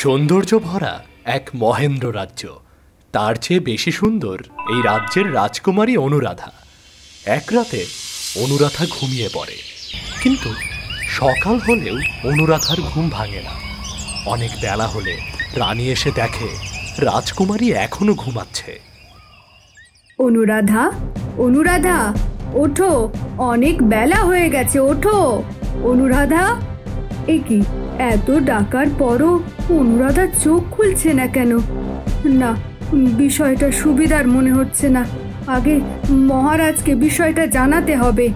সৌন্দর্য ভরা এক মহেন্দ্র রাজ্য। তার চেয়ে বেশি সুন্দর এই রাজ্যের রাজকুমারী অনুরাধা। এক রাতে অনুরাধা ঘুমিয়ে পড়ে, কিন্তু সকাল হলেও অনুরাধার ঘুম ভাঙে না। অনেক বেলা হলে রানী এসে দেখে রাজকুমারী এখনো ঘুমাচ্ছে। অনুরাধা, অনুরাধা, ওঠো, অনেক বেলা হয়ে গেছে, ওঠো অনুরাধা। এ কি, এত ডাকার পরও অনুরাধা চোখ খুলছে না কেন? না, বিষয়টা সুবিধার মনে হচ্ছে না। আগে মহারাজকে বিষয়টা জানাতে হবে।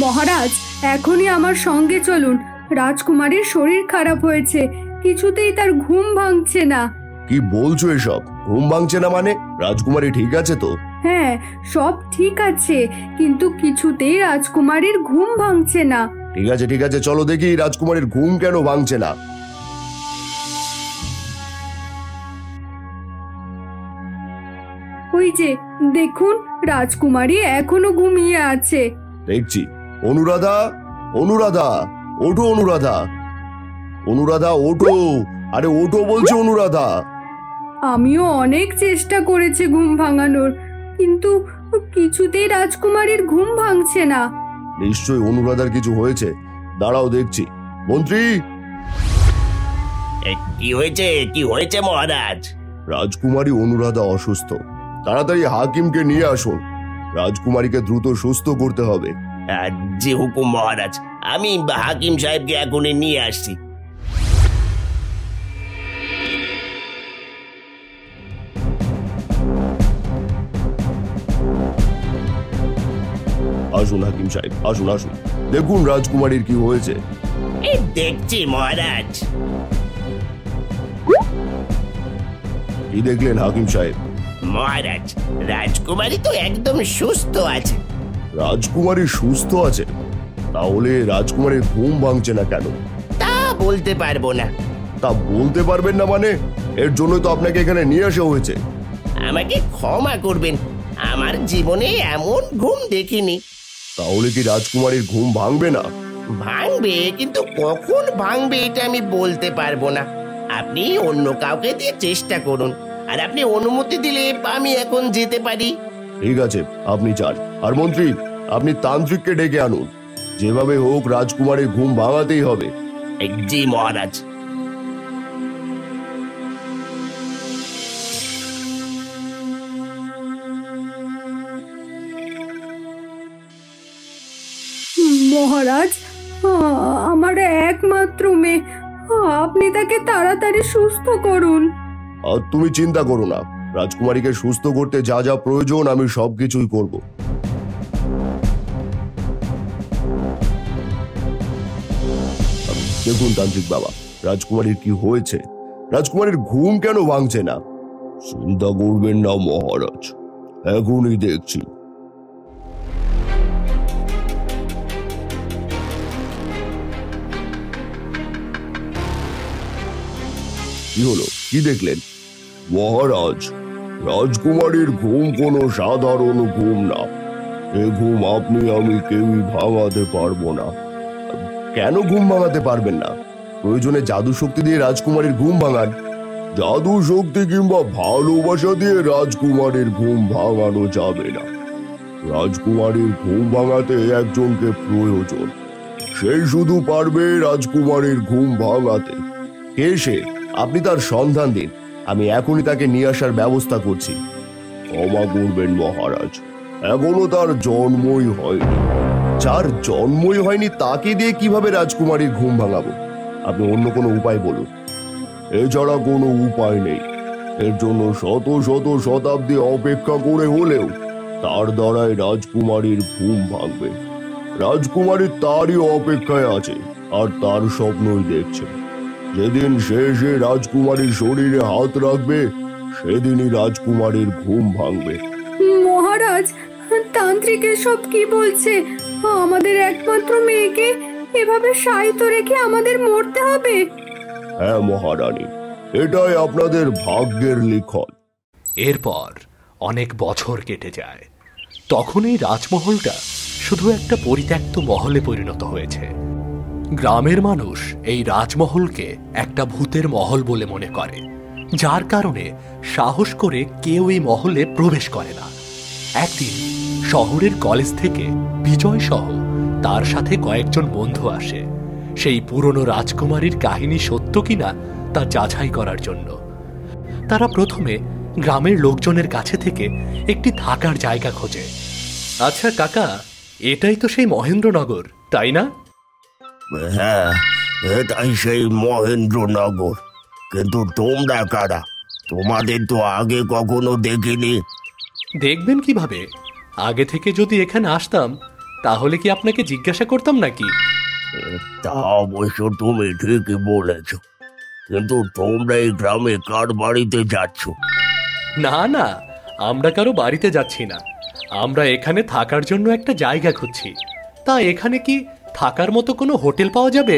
মহারাজ, এখনই আমার সঙ্গে চলুন। রাজকুমারীর শরীর খারাপ হয়েছে, কিছুতেই তার ঘুম ভাঙছে না। কি বলছো এসব? ঘুম ভাঙছে না মানে? রাজকুমারী ঠিক আছে তো? হ্যাঁ, সব ঠিক আছে, কিন্তু কিছুতেই রাজকুমারীর ঘুম ভাঙছে না। ঠিক আছে ঠিক আছে, চলো দেখি রাজকুমারীর ঘুম কেন ভাঙছে না। ওই যে দেখুন, রাজকুমারী এখনো ঘুমিয়ে আছে। দেখছি। অনুরাধা, অনুরাধা, ওঠো অনুরাধা, অনুরাধা ওঠো, আরে ওঠো বলছো অনুরাধা। আমিও অনেক চেষ্টা করেছি ঘুম ভাঙানোর, কিন্তু কিছুতেই রাজকুমারীর ঘুম ভাঙছে না। নিশ্চয়ই অনুরাধার কিছু হয়েছে, দাঁড়াও দেখছি। মন্ত্রী! কি হয়েছে, কি হয়েছে মহারাজ? রাজকুমারী অনুরাধা অসুস্থ, তাড়াতাড়ি হাকিমকে নিয়ে আসুন। রাজকুমারীকে দ্রুত সুস্থ করতে হবে। যে হুকুম মহারাজ, আমি হাকিম সাহেবকে এখনই নিয়ে আসছি। আসুন হাকিম সাহেব, আসুন আসুন, দেখুন রাজকুমারীর কি হয়েছে। এই দেখছি মহারাজ। কি দেখলেন হাকিম সাহেব? মহারাজ, রাজকুমারী তো একদম সুস্থ আছে। রাজকুমারী সুস্থ আছে? তাহলে রাজকুমারীর ঘুম ভাঙছে না কেন? তা বলতে পারবো না। তা বলতে পারবেন না মানে? এর জন্যই তো আপনাকে এখানে নিয়ে আসা হয়েছে। আমাকে ক্ষমা করবেন, আমার জীবনে এমন ঘুম দেখিনি। তাহলে কি রাজকুমারীর ঘুম ভাঙবে না? ভাঙবে, কিন্তু কখন ভাঙবে এটা আমি বলতে পারবো না। আপনি অন্য কাউকে দিয়ে চেষ্টা করুন, আর আপনি অনুমতি দিলে আমি এখন যেতে পারি। ঠিক আছে, আপনি যান। আর মন্ত্রী, আপনি তান্ত্রিককে ডেকে আনুন। যেভাবে হোক রাজকুমারীর ঘুম ভাঙাতেই হবে। জি মহারাজ। মহারাজ, আমার একমাত্র মেয়ে, আপনি তাকে তাড়াতাড়ি সুস্থ করুন। আর তুমি চিন্তা করো না, রাজকুমারীকে সুস্থ করতে যা যা প্রয়োজন আমি সবকিছুই করব। দেখুন তান্ত্রিক বাবা, রাজকুমারীর কি হয়েছে, রাজকুমারীর ঘুম কেন ভাঙছে না? চিন্তা করবেন না মহারাজ, এখনই দেখছি। কি হলো, কি দেখলেন? মহারাজ, রাজকুমারীর ঘুম কোনো সাধারণ ঘুম না। এ ঘুম আপনি আমি কেউই ভাঙাতে পারবো না। কেন ঘুম ভাঙাতে পারবেন না? প্রয়োজনে জাদু শক্তি দিয়ে রাজকুমারীর ঘুম ভাঙান। জাদু শক্তি কিংবা ভালোবাসা দিয়ে রাজকুমারীর ঘুম ভাঙানো যাবে না। রাজকুমারীর ঘুম ভাঙাতে একজনকে প্রয়োজন, সেই শুধু পারবে রাজকুমারীর ঘুম ভাঙাতে। কে সে? আপনি তার সন্ধান দিন, আমি এখনই তাকে নিয়ে আসার ব্যবস্থা করছি। ক্ষমা করবেন মহারাজ, এখনো তার জন্মই হয়নি। যার জন্মই হয়নি তাকে দিয়ে কিভাবে রাজকুমারীর ঘুম ভাঙাবো? আপনি অন্য কোনো উপায় বলুন। এছাড়া কোনো উপায় নেই। এর জন্য শত শত শতাব্দী অপেক্ষা করে হলেও তার দ্বারাই রাজকুমারীর ঘুম ভাঙবে। রাজকুমারী তারই অপেক্ষায় আছে, আর তার স্বপ্নই দেখছে। যেদিন সে রাজকুমারীর শরীরে হাত রাখবে, সেদিনই রাজকুমারীর ঘুম ভাঙবে। মহারাজ, তান্ত্রিক এসব কি বলছে? আমাদের একমাত্র মেয়েকে এভাবে শায়িত রেখে আমাদের মরতে হবে? হ্যাঁ মহারানী, এটাই আপনাদের ভাগ্যের লিখন। এরপর অনেক বছর কেটে যায়। তখন এই রাজমহলটা শুধু একটা পরিত্যক্ত মহলে পরিণত হয়েছে। গ্রামের মানুষ এই রাজমহলকে একটা ভূতের মহল বলে মনে করে, যার কারণে সাহস করে কেউ এই মহলে প্রবেশ করে না। একদিন শহরের কলেজ থেকে বিজয় সহ তার সাথে কয়েকজন বন্ধু আসে সেই পুরনো রাজকুমারীর কাহিনী সত্য কিনা তা যাচাই করার জন্য। তারা প্রথমে গ্রামের লোকজনের কাছে থেকে একটি থাকার জায়গা খোঁজে। আচ্ছা কাকা, এটাই তো সেই মহেন্দ্রনগর, তাই না? হ্যাঁ, এটাই সেই মহেন্দ্রনগর। কিন্তু তোমরা কারা? তোমাদের তো আগে কখনো দেখিনি। দেখবেন কিভাবে? আগে থেকে যদি এখানে আসতাম তাহলে কি আপনাকে জিজ্ঞাসা করতাম নাকি? তা অবশ্য তুমি ঠিকই বলেছ, কিন্তু তোমরা এই গ্রামে কার বাড়িতে যাচ্ছ? না না, আমরা কারো বাড়িতে যাচ্ছি না। আমরা এখানে থাকার জন্য একটা জায়গা খুঁজছি। তা এখানে কি থাকার মতো কোনো হোটেল পাওয়া যাবে?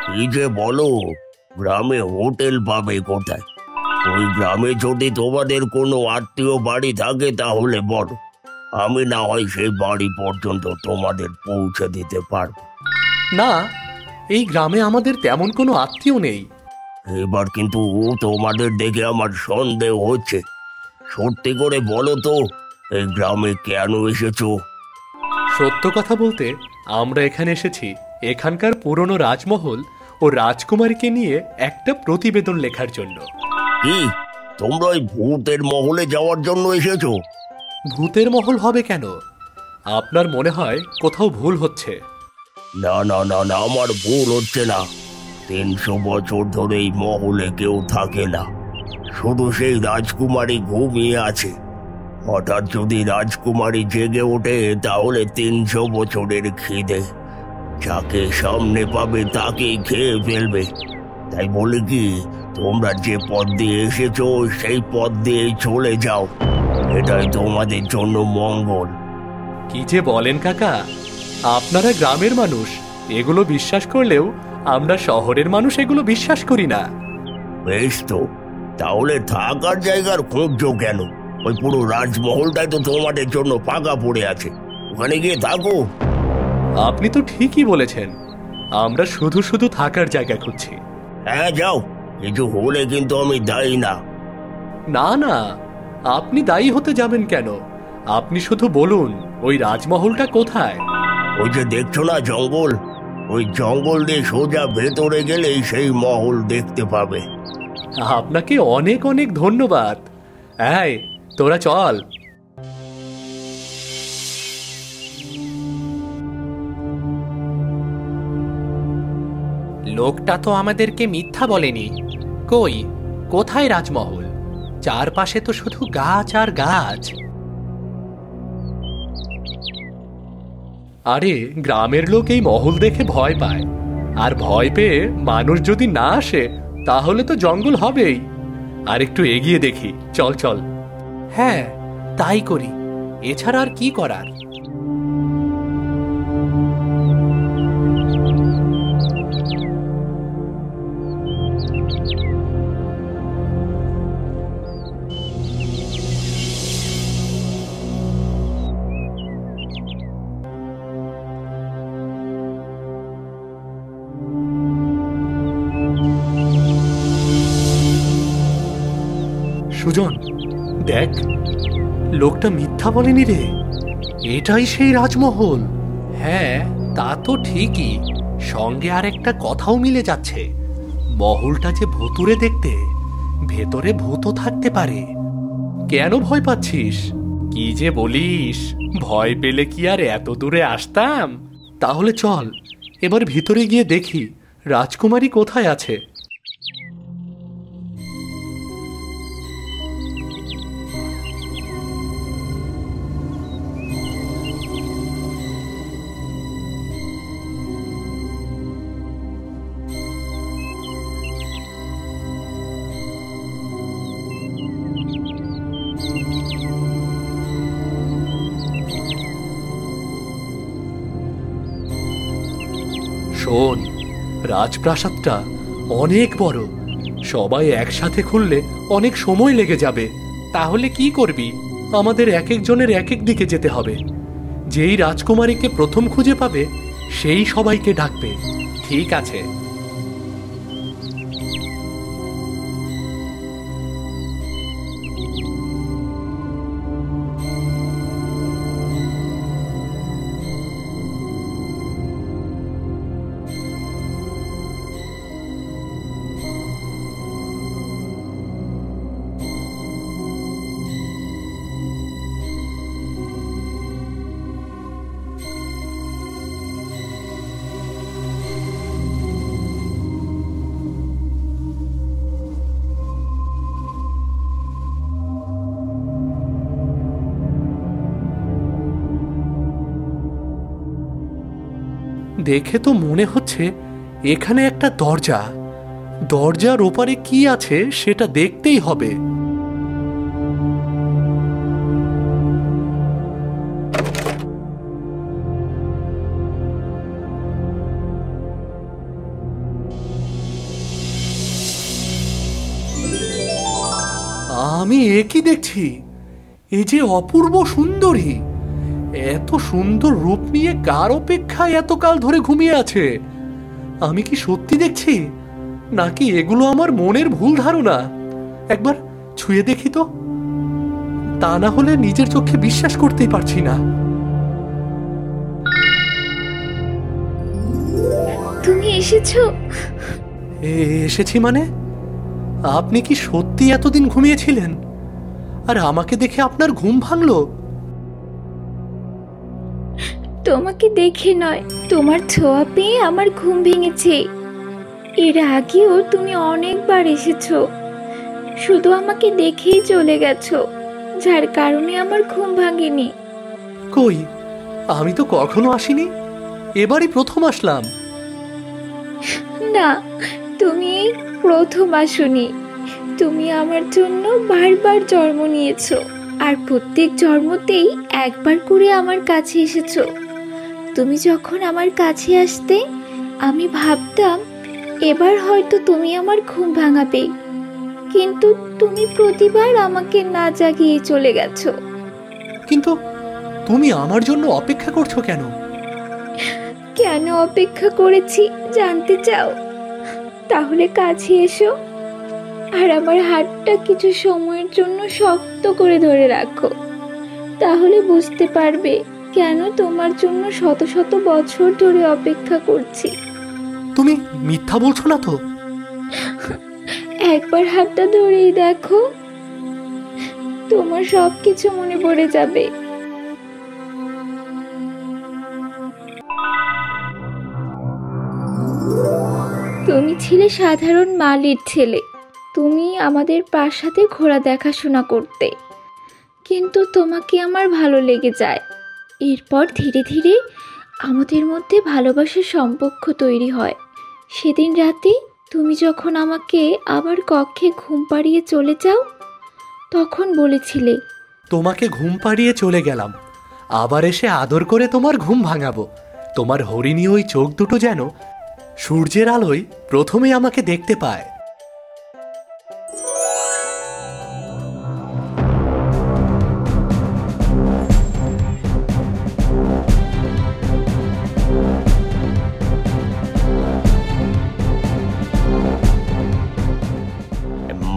কি যে বলো, গ্রামে হোটেল পাবে কোথায়? ওই গ্রামে যদি তোমাদের কোনো আত্মীয় বাড়ি থাকে তাহলে বলো, আমি না হয় সেই বাড়ি পর্যন্ত তোমাদের পৌঁছে দিতে পারবো। না, এই গ্রামে আমাদের তেমন কোনো আত্মীয় নেই। এবার কিন্তু তোমাদের দেখে আমার সন্দেহ হচ্ছে। সত্যি করে বলো তো, এই গ্রামে কেন এসেছো? সত্য কথা বলতে, আমরা এখানে এসেছি এখানকার পুরনো রাজমহল ও রাজকুমারীকে নিয়ে একটা প্রতিবেদন লেখার জন্য। কি, তোমরা ওই ভূতের মহলে যাওয়ার জন্য এসেছো? ভূতের মহল হবে কেন? আপনার মনে হয় কোথাও ভুল হচ্ছে। না না না না, আমার ভুল হচ্ছে না। 300 বছর ধরে এই মহলে কেউ থাকে না, শুধু সেই রাজকুমারী ঘুমিয়ে আছে। হঠাৎ যদি রাজকুমারী জেগে ওঠে তাহলে 300 বছরের খিদে যাকে সামনে পাবে তাকেই খেয়ে ফেলবে। তাই বলে কি, তোমরা যে পথ দিয়ে এসেছো সেই পথ দিয়ে চলে যাও, এটাই তোমাদের জন্য মঙ্গল। কি যে বলেন কাকা, আপনারা গ্রামের মানুষ এগুলো বিশ্বাস করলেও আমরা শহরের মানুষ এগুলো বিশ্বাস করি না। বেশ তো, তাহলে থাকার জায়গার খুঁজছো কেন? ওই পুরো রাজমহলটাই তো তোমাদের জন্য ফাঁকা পড়ে আছে, ওখানে গিয়ে থাকো। আপনি তো ঠিকই বলেছেন, আমরা শুধু শুধু থাকার জায়গা খুঁজছি। হ্যাঁ যাও, কিছু হলে কিন্তু আমি দায়ী না। না না, আপনি দায়ী হতে যাবেন কেন? আপনি শুধু বলুন ওই রাজমহলটা কোথায়। ওই যে দেখছো না জঙ্গল, ওই জঙ্গল দিয়ে সোজা ভেতরে গেলেই সেই মহল দেখতে পাবে। আপনাকে অনেক অনেক ধন্যবাদ। এই তোরা চল। লোকটা তো আমাদেরকে মিথ্যা বলেনি। কই, কোথায় রাজমহল? চারপাশে তো শুধু গাছ আর গাছ। আরে গ্রামের লোক এই মহল দেখে ভয় পায়, আর ভয় পেয়ে মানুষ যদি না আসে তাহলে তো জঙ্গল হবেই। আর একটু এগিয়ে দেখি, চল চল। হ্যাঁ তাই করি, এছাড়া আর কি করার। সুজন, দেখ, লোকটা মিথ্যা বলেনি রে, এটাই সেই রাজমহল। হ্যাঁ তা তো ঠিকই, সঙ্গে আর একটা কথাও মিলে যাচ্ছে। মহলটা যে ভুতুরে দেখতে, ভেতরে ভূতও থাকতে পারে। কেন ভয় পাচ্ছিস? কি যে বলিস, ভয় পেলে কি আর এত দূরে আসতাম? তাহলে চল এবার ভিতরে গিয়ে দেখি রাজকুমারী কোথায় আছে। শোন, রাজপ্রাসাদটা অনেক বড়, সবাই একসাথে খুললে অনেক সময় লেগে যাবে। তাহলে কি করবি? আমাদের এক একজনের এক এক দিকে যেতে হবে। যেই রাজকুমারীকে প্রথম খুঁজে পাবে সেই সবাইকে ডাকবে। ঠিক আছে? দেখে তো মনে হচ্ছে এখানে একটা দরজা। দরজার ওপারে কি আছে সেটা দেখতেই হবে। আমি একই দেখছি, এ যে অপূর্ব সুন্দরী। এত সুন্দর রূপ নিয়ে কার অপেক্ষায় এতকাল ধরে ঘুমিয়ে আছে? আমি কি সত্যি দেখছি, নাকি এগুলো আমার মনের ভুল ধারণা? একবার ছুঁয়ে দেখি তো, তা না হলে নিজের চোখে বিশ্বাস করতেই পারছি না। তুমি এসেছো? এসেছি মানে? আপনি কি সত্যি এতদিন ঘুমিয়েছিলেন? আর আমাকে দেখে আপনার ঘুম ভাঙলো? তোমাকে দেখে নয়, তোমার ছোঁয়া পেয়ে আমার ঘুম ভেঙেছে। এর আগেও তুমি অনেকবার এসেছো, শুধু আমাকে দেখেই চলে গেছো, যার কারণে আমার ঘুম ভাঙেনি। কই, আমি তো কখনো আসিনি, এবারই প্রথম আসলাম। না, তুমি এই প্রথম আসোনি। তুমি আমার জন্য বারবার জন্ম নিয়েছো, আর প্রত্যেক জন্মতেই একবার করে আমার কাছে এসেছো। তুমি যখন আমার কাছে আসতে, আমি ভাবতাম এবার হয়তো তুমি আমার ঘুম ভাঙাবে, কিন্তু তুমি প্রতিবার আমাকে না জাগিয়ে চলে গেছো। কিন্তু তুমি আমার জন্য অপেক্ষা করছো কেন? কেন অপেক্ষা করেছি জানতে চাও? তাহলে কাছে এসো, আর আমার হাতটা কিছু সময়ের জন্য শক্ত করে ধরে রাখো। তাহলে বুঝতে পারবে কেন তোমার জন্য শত শত বছর ধরে অপেক্ষা করছি। তুমি মিথ্যা বলছো না তো? একবার হাতটা ধরেই দেখো, তোমার সবকিছু মনে পড়ে যাবে। তুমি ছিলে সাধারণ মালির ছেলে, তুমি আমাদের প্রাসাদে ঘোড়া দেখাশোনা করতে, কিন্তু তোমাকে আমার ভালো লেগে যায়। এরপর ধীরে ধীরে আমাদের মধ্যে ভালোবাসার সম্পর্ক তৈরি হয়। সেদিন রাতে তুমি যখন আমাকে আবার কক্ষে ঘুম পাড়িয়ে চলে যাও, তখন বলেছিলে তোমাকে ঘুম পাড়িয়ে চলে গেলাম, আবার এসে আদর করে তোমার ঘুম ভাঙাবো। তোমার হরিণী ওই চোখ দুটো যেন সূর্যের আলোয় প্রথমে আমাকে দেখতে পায়।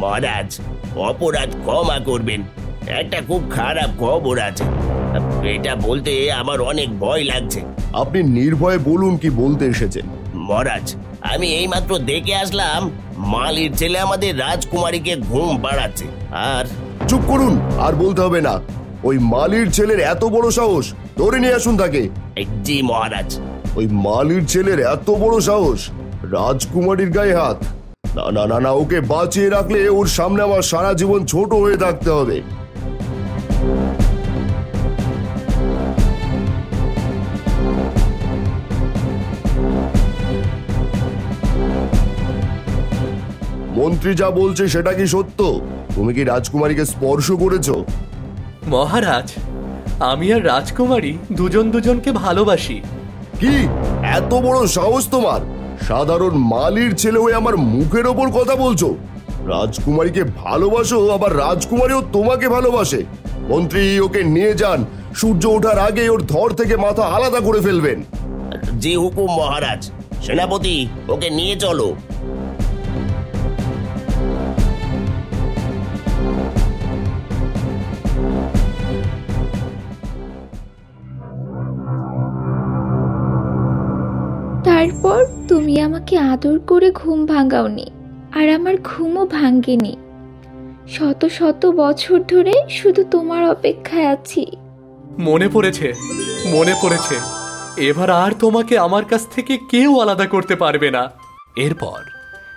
মহারাজ, অপরাধ ক্ষমা করবেন, একটা খুব খারাপ খবর আছে। এটা বলতে আমার অনেক ভয় লাগছে। আপনি নির্ভয়ে বলুন কি বলতে এসেছেন। মহারাজ, আমি এইমাত্র দেখে আসলাম মালির ছেলে আমাদের রাজকুমারীকে ঘুম পাড়াচ্ছে। আর চুপ করুন, আর বলতে হবে না। ওই মালির ছেলের এত বড় সাহস, ধরে নিয়ে আসুন তাকে। জি মহারাজ। ওই মালির ছেলের এত বড় সাহস, রাজকুমারীর গায়ে হাত। না না না না, ওকে বাঁচিয়ে রাখলে ওর সামনে আমার সারা জীবন ছোট হয়ে থাকতে হবে। মন্ত্রী যা বলছে সেটা কি সত্য? তুমি কি রাজকুমারীকে স্পর্শ করেছো? মহারাজ, আমি আর রাজকুমারী দুজন দুজনকে ভালোবাসি। কি এত বড় সাহস তোমার? সাধারণ মালির ছেলে হয়ে আমার মুখের ওপর কথা বলছো? রাজকুমারীকে ভালোবাসো, আবার রাজকুমারীও তোমাকে ভালোবাসে? মন্ত্রী ওকে নিয়ে যান, সূর্য ওঠার আগে ওর ধর থেকে মাথা আলাদা করে ফেলবেন। যে হুকুম মহারাজ। সেনাপতি, ওকে নিয়ে চলো। তারপর তুমি আমাকে আদর করে ঘুম ভাঙাওনি, আর আমার ঘুমও ভাঙ্গেনি। শত শত বছর ধরে শুধু তোমার অপেক্ষায় আছি। মনে পড়েছে, মনে পড়েছে। এবার আর তোমাকে আমার কাছ থেকে কেউ আলাদা করতে পারবে না। এরপর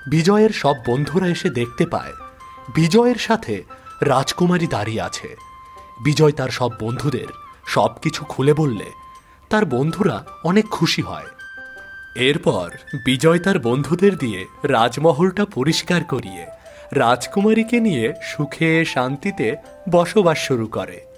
বিজয়ের সব বন্ধুরা এসে দেখতে পায় বিজয়ের সাথে রাজকুমারী দাঁড়িয়ে আছে। বিজয় তার সব বন্ধুদের সবকিছু খুলে বললে তার বন্ধুরা অনেক খুশি হয়। এরপর বিজয় তার বন্ধুদের দিয়ে রাজমহলটা পরিষ্কার করিয়ে রাজকুমারীকে নিয়ে সুখে শান্তিতে বসবাস শুরু করে।